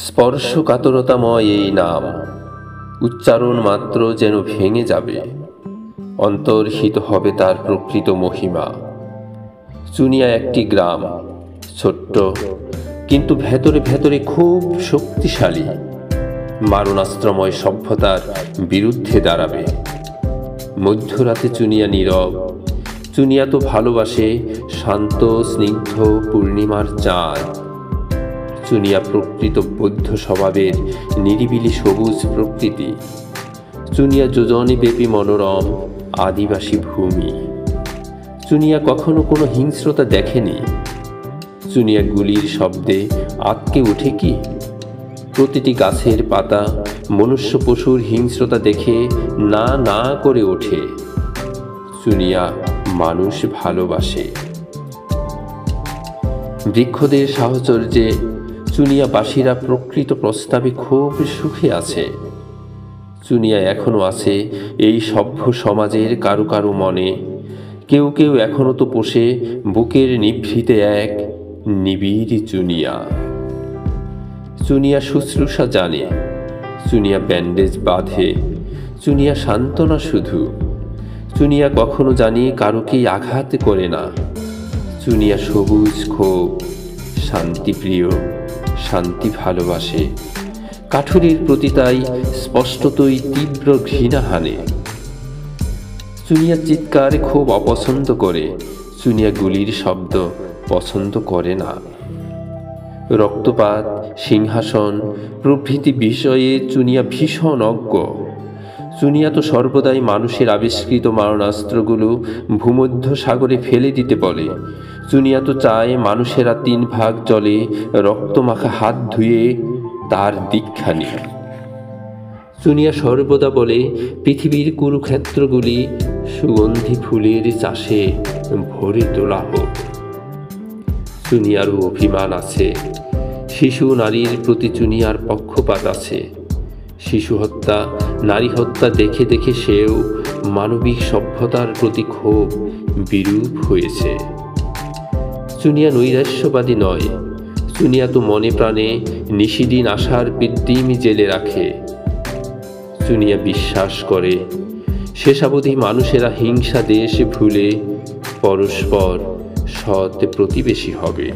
স্পর্শকাতরতাময় এই নাম উচ্চারণ মাত্র যেন ভেঙে যাবে, অন্তর্হিত হবে তার প্রকৃত মহিমা। চুনিয়া একটি গ্রাম, ছোট্ট কিন্তু ভেতরে ভেতরে খুব শক্তিশালী, মারণাস্ত্রময় সভ্যতার বিরুদ্ধে দাঁড়াবে। মধ্যরাতে চুনিয়া নীরব। চুনিয়া তো ভালোবাসে শান্ত স্নিগ্ধ পূর্ণিমার চাঁদ। চুনিয়া প্রকৃত বৌদ্ধ স্বভাবের নিরিবিলি সবুজ প্রকৃতি। চুনিয়া যোজনে ব্যাপী মনোরম আদিবাসী ভূমি। চুনিয়া কখনো কোনো হিংস্রতা দেখেনি। চুনিয়া গুলির শব্দে আঁতকে ওঠে কি? প্রতিটি গাছের পাতা মনুষ্য পশুর হিংস্রতা দেখে না না করে ওঠে। চুনিয়া মানুষ ভালোবাসে। বৃক্ষদের সাহচর্যে চুনিয়াবাসীরা প্রকৃত প্রস্তাবে খুব সুখে আছে। চুনিয়া এখনো আছে এই সভ্য সমাজের কারো কারো মনে। কেউ কেউ এখনো তো পোষে বুকের নিভৃতে এক নিবিড় চুনিয়া। চুনিয়া শুশ্রূষা জানে। চুনিয়া ব্যান্ডেজ বাঁধে। চুনিয়া সান্ত্বনা শুধু। চুনিয়া কখনো জানি কারোকেই আঘাত করে না। চুনিয়া সবুজ ক্ষোভ, শান্তিপ্রিয়, শান্তি ভালোবাসে। কাঠুরের প্রতি তাই স্পষ্টতই তীব্র ঘৃণা হানে। চুনিয়া চিৎকার খুব অপছন্দ করে। চুনিয়া গুলির শব্দ পছন্দ করে না। রক্তপাত, সিংহাসন প্রভৃতি বিষয়ে চুনিয়া ভীষণ অজ্ঞ। চুনিয়া তো সর্বদাই মানুষের আবিষ্কৃত মারণাস্ত্রগুলো ভূমধ্য সাগরে ফেলে দিতে বলে। চুনিয়া তো চায় মানুষেরা 3 ভাগ জলে রক্তমাখা হাত ধুয়ে তার দীক্ষা নিক। চুনিয়া সর্বদা বলে পৃথিবীর কুরুক্ষেত্রগুলি সুগন্ধি ফুলের চাষে ভরে তোলা হোক। চুনিয়ারও অভিমান আছে। শিশু নারীর প্রতি চুনিয়ার পক্ষপাত আছে। শিশু হত্যা, নারী হত্যা দেখে দেখে সেও মানবিক সভ্যতার প্রতি ক্ষোভ বিরূপ হয়েছে। চুনিয়া নৈরাশ্যবাদী নয়। চুনিয়া তো মনে প্রাণে নিশিদিন আশার পিতৃমি জেলে রাখে। চুনিয়া বিশ্বাস করে শেষাবধি মানুষেরা হিংসা দেশ ভুলে পরস্পর সৎ প্রতিবেশী হবে।